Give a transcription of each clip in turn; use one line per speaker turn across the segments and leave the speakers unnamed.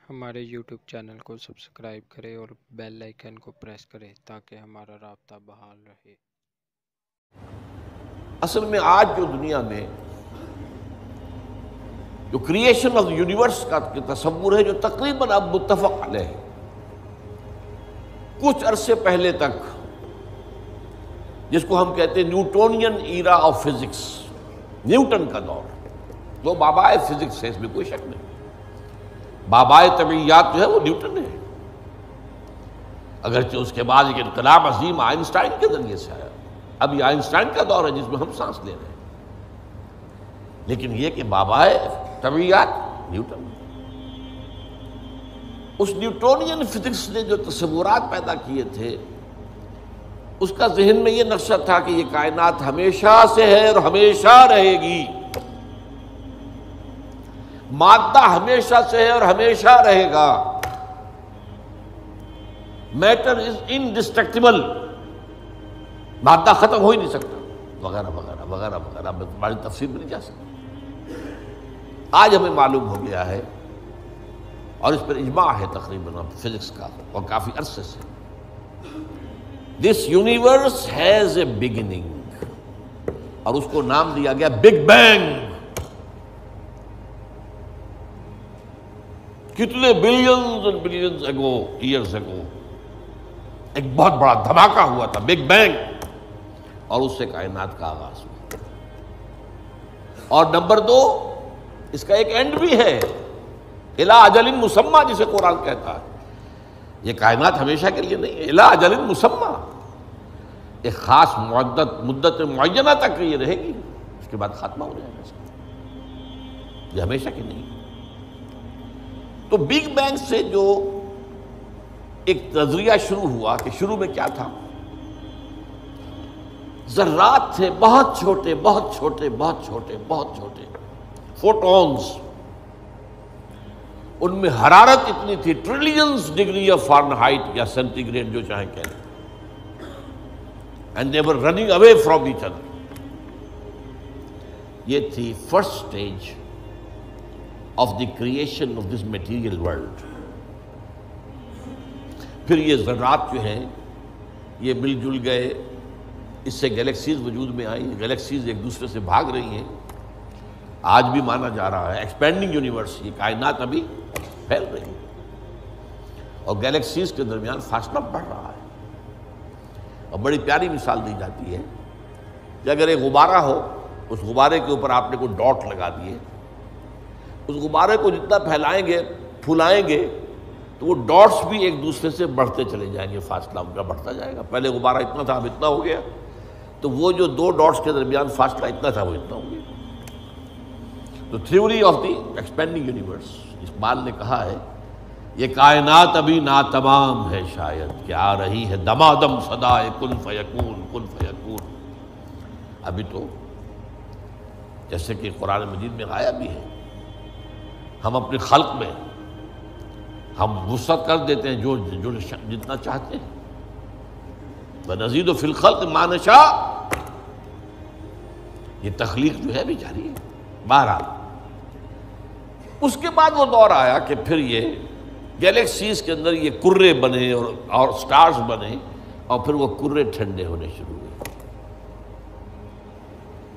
ہمارے YouTube channel کو subscribe کریں اور بیل آئیکن کو پریس کریں تاکہ ہمارا رابطہ بحال رہے۔
اصل میں آج جو دنیا میں جو کریشن آف یونیورس کا تصور ہے جو تقریباً اب متفق علیہ ہے، کچھ عرصے پہلے تک جس کو ہم کہتے ہیں Newtonian era of physics, Newton کا دور، وہ بابائے فزکس ہے، اس میں کوئی شک نہیں۔ بابائے طبیعیات جو ہے وہ نیوٹن ہے، اگرچہ اس کے بعد ایک انقلاب عظیم آئنسٹائن کے ذریعے سے آیا۔ اب یہ آئنسٹائن کا دور ہے جس میں ہم سانس لے رہے ہیں، لیکن یہ کہ بابائے طبیعیات نیوٹن۔ اس نیوٹونین فزکس نے جو تصورات پیدا کیے تھے، اس کا ذہن میں یہ نقشہ تھا کہ یہ کائنات ہمیشہ سے ہے اور ہمیشہ رہے گی، مادہ ہمیشہ سے ہے اور ہمیشہ رہے گا، میٹر از انڈسٹرکٹیبل، مادہ ختم ہو ہی نہیں سکتا، وغیرہ وغیرہ وغیرہ وغیرہ، ہماری تفصیل میں نہیں جا سکتا۔ آج ہمیں معلوم ہو گیا ہے، اور اس پر اجماع ہے تقریباً فزکس کا اور کافی عرصے سے، this universe has a beginning, اور اس کو نام دیا گیا بگ بینگ۔ کتنے بلینز اینڈ بلینز اگو، ایئرز اگو، ایک بہت بڑا دھماکہ ہوا تھا، بگ بینگ، اور اس سے کائنات کا آغاز ہوا۔ اور نمبر دو، اس کا ایک اینڈ بھی ہے، الی اجل مسمى، جسے قرآن کہتا ہے۔ یہ کائنات ہمیشہ کے لیے نہیں ہے، الی اجل مسمى، ایک خاص مدت معینہ تک یہ رہے گی، اس کے بعد خاتمہ ہو جائے گا، یہ ہمیشہ کی نہیں۔ تو بگ بینگ سے جو ایک نظریہ شروع ہوا کہ شروع میں کیا تھا، ذرات تھے، بہت چھوٹے بہت چھوٹے بہت چھوٹے بہت چھوٹے، فوٹونز، ان میں حرارت اتنی تھی، ٹریلینز ڈگری آف فارنہائٹ یا سینٹی گریڈ جو چاہیں کہیں، and they were running away from each other. یہ تھی first stage of the creation of this material world. پھر یہ ذرات جو ہیں یہ مل جل گئے، اس سے گیلیکسیز وجود میں آئی، گیلیکسیز ایک دوسرے سے بھاگ رہی ہیں، آج بھی مانا جا رہا ہے ایکسپینڈنگ یونیورس، یہ کائنات ابھی پھیل رہی ہے، اور گیلیکسیز کے درمیان فاصلہ بڑھ رہا ہے۔ اور بڑی پیاری مثال دی جاتی ہے کہ اگر ایک غبارہ ہو، اس غبارے کے اوپر آپ نے کوئی ڈاٹ لگا دیے، اس غبارے کو جتنا پھیلائیں گے پھولائیں گے تو وہ ڈاٹس بھی ایک دوسرے سے بڑھتے چلے جائیں گے، فاصلہ ان کا بڑھتا جائے گا۔ پہلے غبارہ اتنا تھا، اب اتنا ہو گیا، تو وہ جو دو ڈاٹس کے درمیان فاصلہ اتنا تھا وہ اتنا ہو گیا۔ تو theory of the expanding universe, Iqbal نے کہا ہے یہ کائنات ابھی ناتمام ہے شاید، کہ آ رہی ہے دمادم صدائے کن فیکون کن فیکون۔ ابھی تو جیسے کہ قرآن مجید میں آیا بھی ہے، ہم اپنے خلق میں ہم وسعت کر دیتے ہیں جو جتنا چاہتے ہیں، وَنَزِيدُ فِي الْخَلْقِ مَا نَشَاءُ، یہ تخلیق جو ہے بھی جاری ہے۔ بہرحال اس کے بعد وہ دور آیا کہ پھر یہ گیلیکسیز کے اندر یہ کرے بنے اور سٹارز بنے، اور پھر وہ کرے ٹھنڈے ہونے شروع ہوئے۔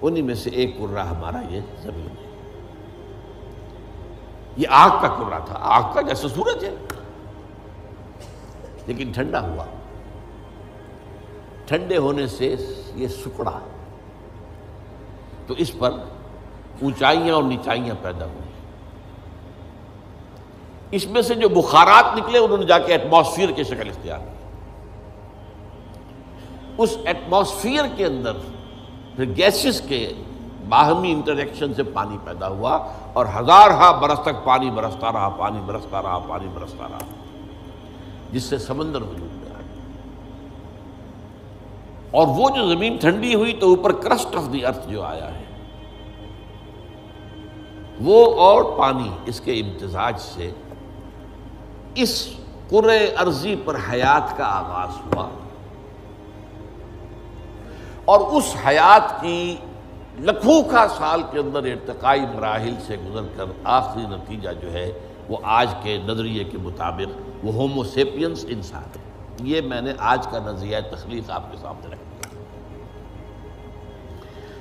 انہی میں سے ایک کرہ ہمارا یہ زمین ہے۔ یہ آگ کا کرہ تھا، آگ کا جیسے سورج ہے، لیکن ٹھنڈا ہوا، ٹھنڈے ہونے سے یہ سکڑا، تو اس پر اونچائیاں اور نیچائیاں پیدا ہوئی۔ اس میں سے جو بخارات نکلے انہوں نے جا کے ایٹماسفیئر کی شکل اختیار کی۔ اس ایٹماسفیئر کے اندر پھر گیسز کے باہمی انٹریکشن سے پانی پیدا ہوا، اور ہزارہا برس تک پانی برستا رہا، پانی برستا رہا، پانی برستا رہا، جس سے سمندر وجود میں آیا۔ اور وہ جو زمین ٹھنڈی ہوئی تو اوپر کرسٹ آف دی ارتھ جو آیا ہے، وہ اور پانی، اس کے امتزاج سے اس کرۂ ارضی پر حیات کا آغاز ہوا، اور اس حیات کی لکھوں کا سال کے اندر ارتقائی مراحل سے گزر کر آخری نتیجہ جو ہے وہ آج کے نظریے کے مطابق وہ ہومو سیپینس انسان ہے۔ یہ میں نے آج کا نظریہ تخلیق آپ کے سامنے رکھ دیا۔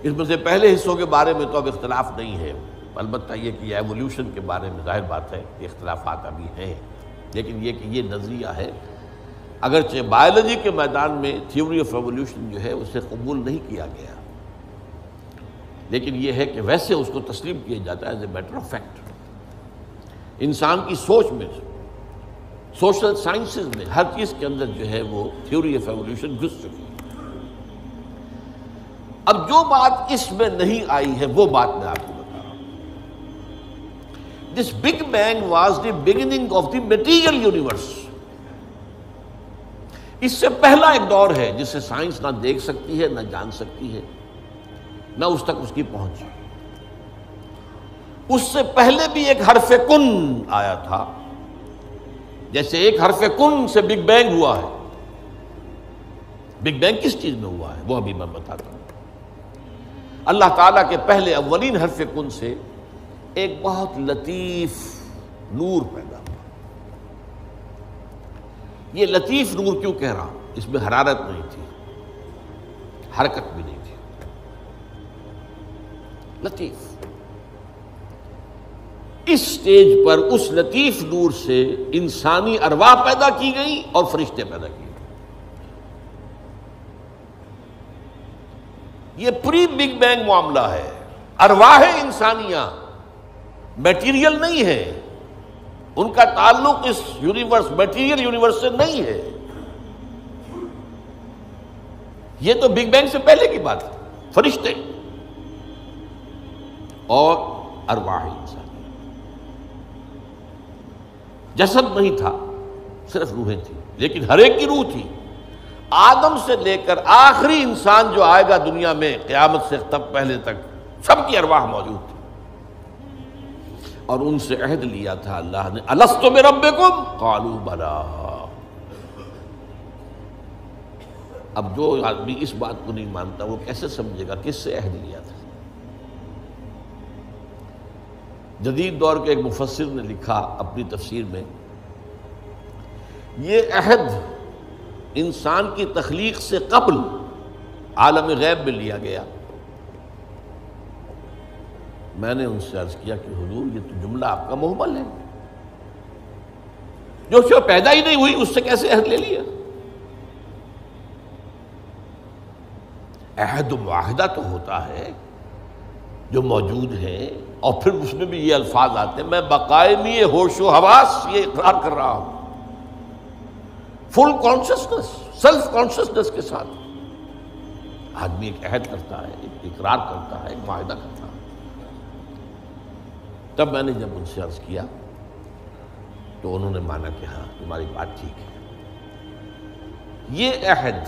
اس میں سے پہلے حصوں کے بارے میں تو اب اختلاف نہیں ہے، البتہ یہ کہ ایولیوشن کے بارے میں ظاہر بات ہے کہ اختلافات ابھی ہیں، لیکن یہ کہ یہ نظریہ ہے، اگرچہ بائیولوجی کے میدان میں تھیوری آف ایولیوشن جو ہے اسے قبول نہیں کیا گیا، لیکن یہ ہے کہ ویسے اس کو تسلیم کیا جاتا ہے as a matter of fact. انسان کی سوچ میں، سوشل سائنسز میں ہر چیز کے اندر جو ہے وہ تھیوری آف ایولیوشن گھس چکی ہے۔ اب جو بات اس میں نہیں آئی ہے وہ بات میں آپ کو بتا رہا ہوں۔ This big bang was the beginning of the material universe. اس سے پہلا ایک دور ہے جسے سائنس نہ دیکھ سکتی ہے، نہ جان سکتی ہے، نہ اس تک اس کی پہنچ۔ اس سے پہلے بھی ایک حرف کن آیا تھا، جیسے ایک حرف کن سے بگ بینگ ہوا ہے۔ بگ بینگ کس چیز میں ہوا ہے وہ ابھی میں بتاتا ہوں۔ اللہ تعالیٰ کے پہلے اولین حرف کن سے ایک بہت لطیف نور پیدا ہوا۔ یہ لطیف نور کیوں کہہ رہا ہوں؟ اس میں حرارت نہیں تھی، حرکت بھی نہیں تھی، لطیف۔ اس سٹیج پر اس لطیف نور سے انسانی ارواح پیدا کی گئی اور فرشتے پیدا کیے گئے۔ یہ پری بگ بینگ معاملہ ہے۔ ارواح انسانیہ میٹیریل نہیں ہے، ان کا تعلق اس یونیورس میٹیریل یونیورس سے نہیں ہے۔ یہ تو بگ بینگ سے پہلے کی بات ہے، فرشتے اور ارواح انسان۔ جسد نہیں تھا، صرف روحیں تھیں، لیکن ہر ایک کی روح تھی۔ آدم سے لے کر آخری انسان جو آئے گا دنیا میں قیامت سے تب پہلے تک، سب کی ارواح موجود تھی، اور ان سے عہد لیا تھا اللہ نے، الست بربکم قالوا بلی۔ اب جو آدمی اس بات کو نہیں مانتا وہ کیسے سمجھے گا کس سے عہد لیا تھا؟ جدید دور کے ایک مفسر نے لکھا اپنی تفسیر میں، یہ عہد انسان کی تخلیق سے قبل عالم غیب میں لیا گیا۔ میں نے ان سے عرض کیا کہ حضور یہ تو جملہ آپ کا محمل ہے، جو شے پیدا ہی نہیں ہوئی اس سے کیسے عہد لے لیا؟ عہد و معاہدہ تو ہوتا ہے جو موجود ہے، اور پھر اس میں بھی یہ الفاظ آتے ہیں، میں بقائمی ہوش و حواس یہ اقرار کر رہا ہوں، فل کانشسنس، سیلف کانشسنس کے ساتھ آدمی ایک عہد کرتا ہے، ایک اقرار کرتا ہے، ایک معاہدہ کرتا ہے۔ تب میں نے جب ان سے عرض کیا تو انہوں نے مانا کہ ہاں تمہاری بات ٹھیک ہے، یہ عہد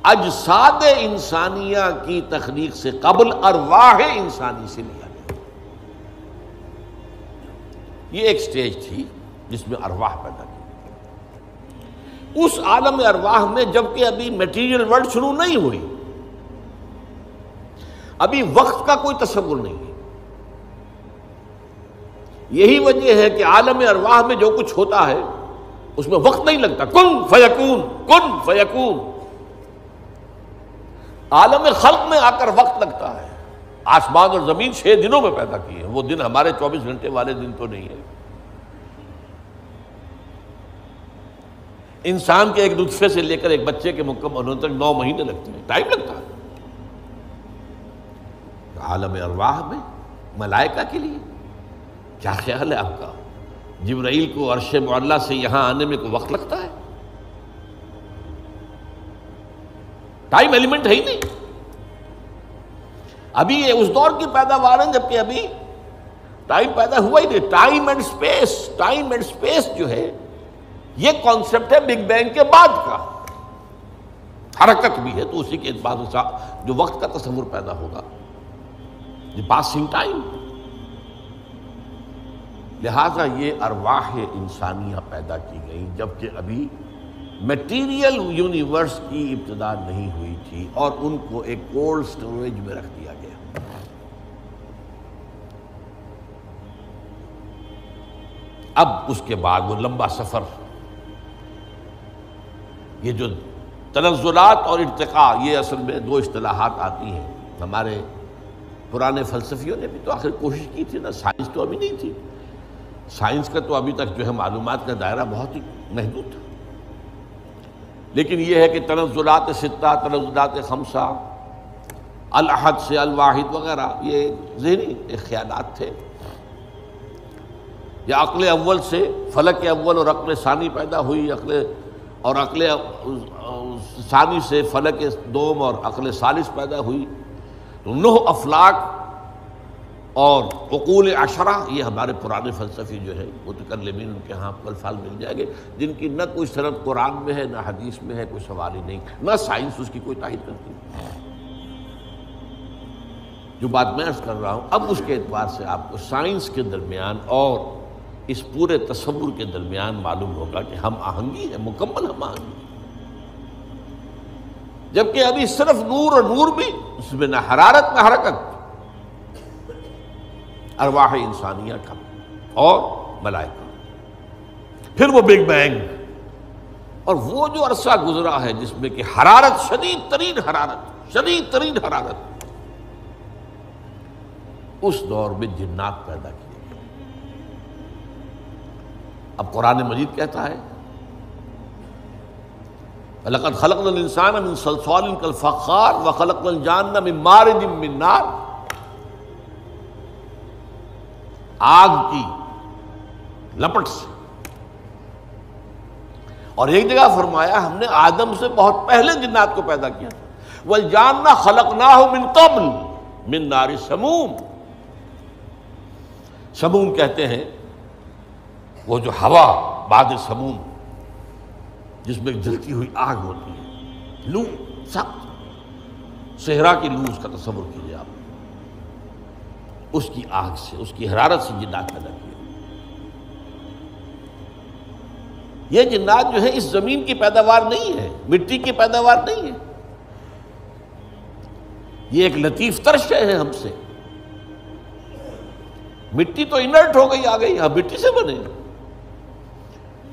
اجساد انسانیہ کی تخلیق سے قبل ارواح انسانی سے لیا گیا۔ یہ ایک سٹیج تھی جس میں ارواح پیدا کی۔ اس عالم ارواح میں جبکہ ابھی میٹیریل ورلڈ شروع نہیں ہوئی، ابھی وقت کا کوئی تصور نہیں ہے۔ یہی وجہ ہے کہ عالم ارواح میں جو کچھ ہوتا ہے اس میں وقت نہیں لگتا، کن فیکون کن فیکون۔ عالم خلق میں آ کر وقت لگتا ہے۔ آسمان اور زمین 6 دنوں میں پیدا کیے ہیں، وہ دن ہمارے 24 گھنٹے والے دن تو نہیں ہے۔ انسان کے ایک نطفے سے لے کر ایک بچے کے مکمل ہونے تک 9 مہینے لگتے ہیں، ٹائم لگتا ہے۔ عالم ارواح میں ملائکہ کے لیے کیا خیال ہے آپ کا؟ جبرائیل کو عرش معلیٰ سے یہاں آنے میں کوئی وقت لگتا ہے؟ ٹائم ایلیمنٹ ہے ہی نہیں۔ ابھی یہ اس دور کی پیداوار ہے جبکہ ابھی ٹائم پیدا ہوا ہی نہیں۔ ٹائم اینڈ سپیس جو ہے یہ کانسیپٹ ہے بگ بینگ کے بعد کا۔ حرکت بھی ہے تو اسی کے اعتبار سے جو وقت کا تصور پیدا ہوگا، یہ پاسنگ ٹائم۔ لہذا یہ ارواح انسانیہ پیدا کی گئی جبکہ ابھی میٹیریل یونیورس کی ابتدا نہیں ہوئی تھی، اور ان کو ایک کولڈ سٹوریج میں رکھ دیا گیا۔ اب اس کے بعد وہ لمبا سفر، یہ جو تنزلات اور ارتقاء، یہ اصل میں دو اصطلاحات آتی ہیں۔ ہمارے پرانے فلسفیوں نے بھی تو آخر کوشش کی تھی نا، سائنس تو ابھی نہیں تھی، سائنس کا تو ابھی تک جو ہے معلومات کا دائرہ بہت ہی محدود تھا، لیکن یہ ہے کہ تنزلات ستہ، تنزلات خمسہ، الاحد سے الواحد وغیرہ، یہ ذہنی خیالات تھے، یا عقل اول سے فلک اول اور عقل ثانی پیدا ہوئی، عقل ثانی سے فلک دوم اور عقل ثالث پیدا ہوئی، تو 9 افلاک اور عقول عشرہ، یہ ہمارے پرانے فلسفی جو ہے متکلمین، ان کے ہاں الفاظ مل جائیں گے جن کی نہ کوئی سند قرآن میں ہے، نہ حدیث میں ہے، کوئی سوال ہی نہیں، نہ سائنس اس کی کوئی تائید کرتی ہے۔ جو بات میں عرض کر رہا ہوں، اب اس کے اعتبار سے آپ کو سائنس کے درمیان اور اس پورے تصور کے درمیان معلوم ہوگا کہ ہم آہنگی ہے، مکمل ہم آہنگی، جبکہ ابھی صرف نور، اور نور بھی اس میں نہ حرارت نہ حرکت، ارواح انسانیہ کا اور ملائکہ، پھر وہ بگ بینگ، اور وہ جو عرصہ گزرا ہے جس میں کہ حرارت، شدید ترین حرارت، اس دور میں جنات پیدا کیے گئے۔ اب قرآن مجید کہتا ہے وَلَقَدْ خَلَقْنَا الْإِنسَانَ مِنْ صَلْصَالٍ كَالْفَخَّارِ وَخَلَقْنَا الْجَانَّ مِنْ مَارِجٍ مِنْ نَارٍ، آگ کی لپٹ سے، اور ایک جگہ فرمایا ہم نے آدم سے بہت پہلے جنات کو پیدا کیا تھا، وَالْجَانَّ خَلَقْنَاهُ مِنْ قَبْلُ مِنْ نَارِ سَمُومٍ۔ سموم کہتے ہیں وہ جو ہوا بعد سموم جس میں جلتی ہوئی آگ ہوتی ہے، لو، سخت صحرا کی لو، اس کا تصور کیجیے آپ، اس کی آگ سے، اس کی حرارت سے جنات پیدا کیے۔ یہ جنات جو ہے اس زمین کی پیداوار نہیں ہے، مٹی کی پیداوار نہیں ہے، یہ ایک لطیف تر شے ہے ہم سے۔ مٹی تو انرٹ ہو گئی، آ گئی، ہم مٹی سے بنے،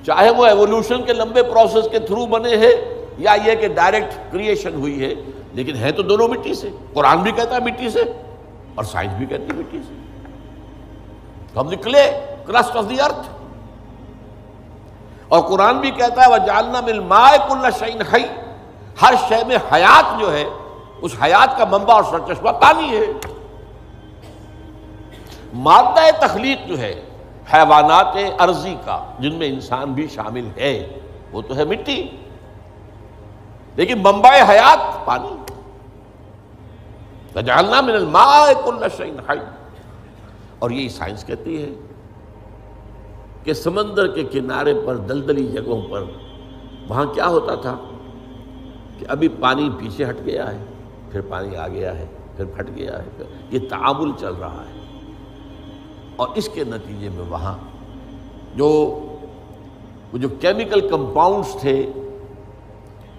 چاہے وہ ایوولوشن کے لمبے پروسیس کے تھرو بنے ہیں یا یہ کہ ڈائریکٹ کریشن ہوئی ہے، لیکن ہے تو دونوں مٹی سے۔ قرآن بھی کہتا ہے مٹی سے، اور سائنس بھی کہتی ہے مٹی سے، from the clay crust of the earth, اور قرآن بھی کہتا ہے وَجَعَلْنَا مِنَ الْمَاءِ كُلَّ شَيْءٍ حَيٍّ، ہر شے میں حیات جو ہے، اس حیات کا منبع اور سرچشمہ پانی ہے۔ مادہ تخلیق جو ہے حیوانات ارضی کا، جن میں انسان بھی شامل ہے، وہ تو ہے مٹی، لیکن منبع حیات پانی۔ وَجَعَلْنَا مِنَ الْمَاءِ كُلَّ شَيْءٍ حَيٍّ، اور یہی سائنس کہتی ہے کہ سمندر کے کنارے پر، دلدلی جگہوں پر، وہاں کیا ہوتا تھا کہ ابھی پانی پیچھے ہٹ گیا ہے، پھر پانی آ گیا ہے، پھر پھٹ گیا ہے، یہ تعامل چل رہا ہے، اور اس کے نتیجے میں وہاں جو کیمیکل کمپاؤنڈز تھے،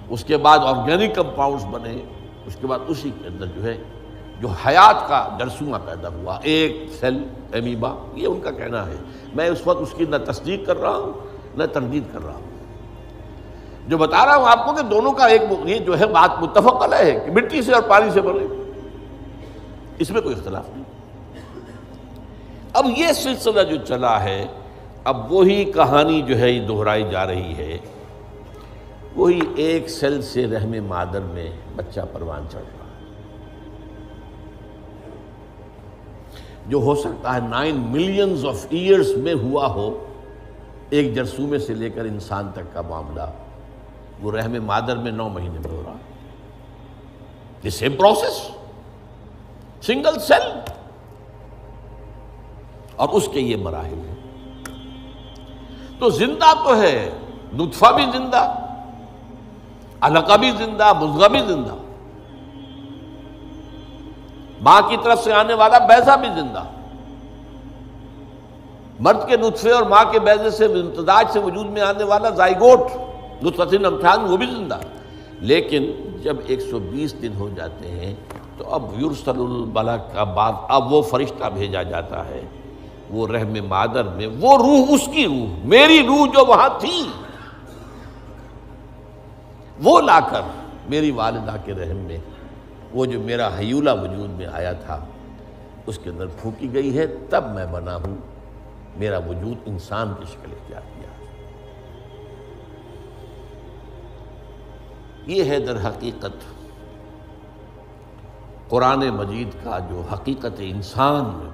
اس کے بعد آرگینک کمپاؤنڈز بنے، اس کے بعد اسی کے اندر جو ہے جو حیات کا جرثومہ پیدا ہوا، ایک سیل امیبا، یہ ان کا کہنا ہے۔ میں اس وقت اس کی نہ تصدیق کر رہا ہوں نہ تردید کر رہا ہوں، جو بتا رہا ہوں آپ کو کہ دونوں کا ایک یہ جو ہے بات متفق علیہ ہے کہ مٹی سے اور پانی سے بنے، اس میں کوئی اختلاف نہیں۔ اب یہ سلسلہ جو چلا ہے، اب وہی کہانی جو ہے یہ دہرائی جا رہی ہے، وہی ایک سیل سے رحم مادر میں بچہ پروان چڑھ رہا ہے، جو ہو سکتا ہے 9 ملینز آف ایئرز میں ہوا ہو، ایک جرثومے سے لے کر انسان تک کا معاملہ وہ رحم مادر میں 9 مہینے میں ہو رہا ہے، یہ سیم پروسیس، سنگل سیل، اور اس کے یہ مراحل ہیں۔ تو زندہ تو ہے، نطفہ بھی زندہ، علقہ بھی زندہ، مضغہ بھی زندہ، ماں کی طرف سے آنے والا بیضہ بھی زندہ، مرد کے نطفے اور ماں کے بیضے سے امتزاج سے وجود میں آنے والا زائگوٹ، نطفۃ امشاج، وہ بھی زندہ۔ لیکن جب 120 دن ہو جاتے ہیں تو اب یرسل الملک کا بعد، اب وہ فرشتہ بھیجا جاتا ہے وہ رحم مادر میں وہ روح، اس کی روح، میری روح جو وہاں تھی، وہ لا کر میری والدہ کے رحم میں، وہ جو میرا حیولہ وجود میں آیا تھا اس کے اندر پھونکی گئی ہے، تب میں بنا ہوں، میرا وجود انسان کی شکل اختیار کیا۔ یہ ہے در حقیقت قرآن مجید کا جو حقیقت انسان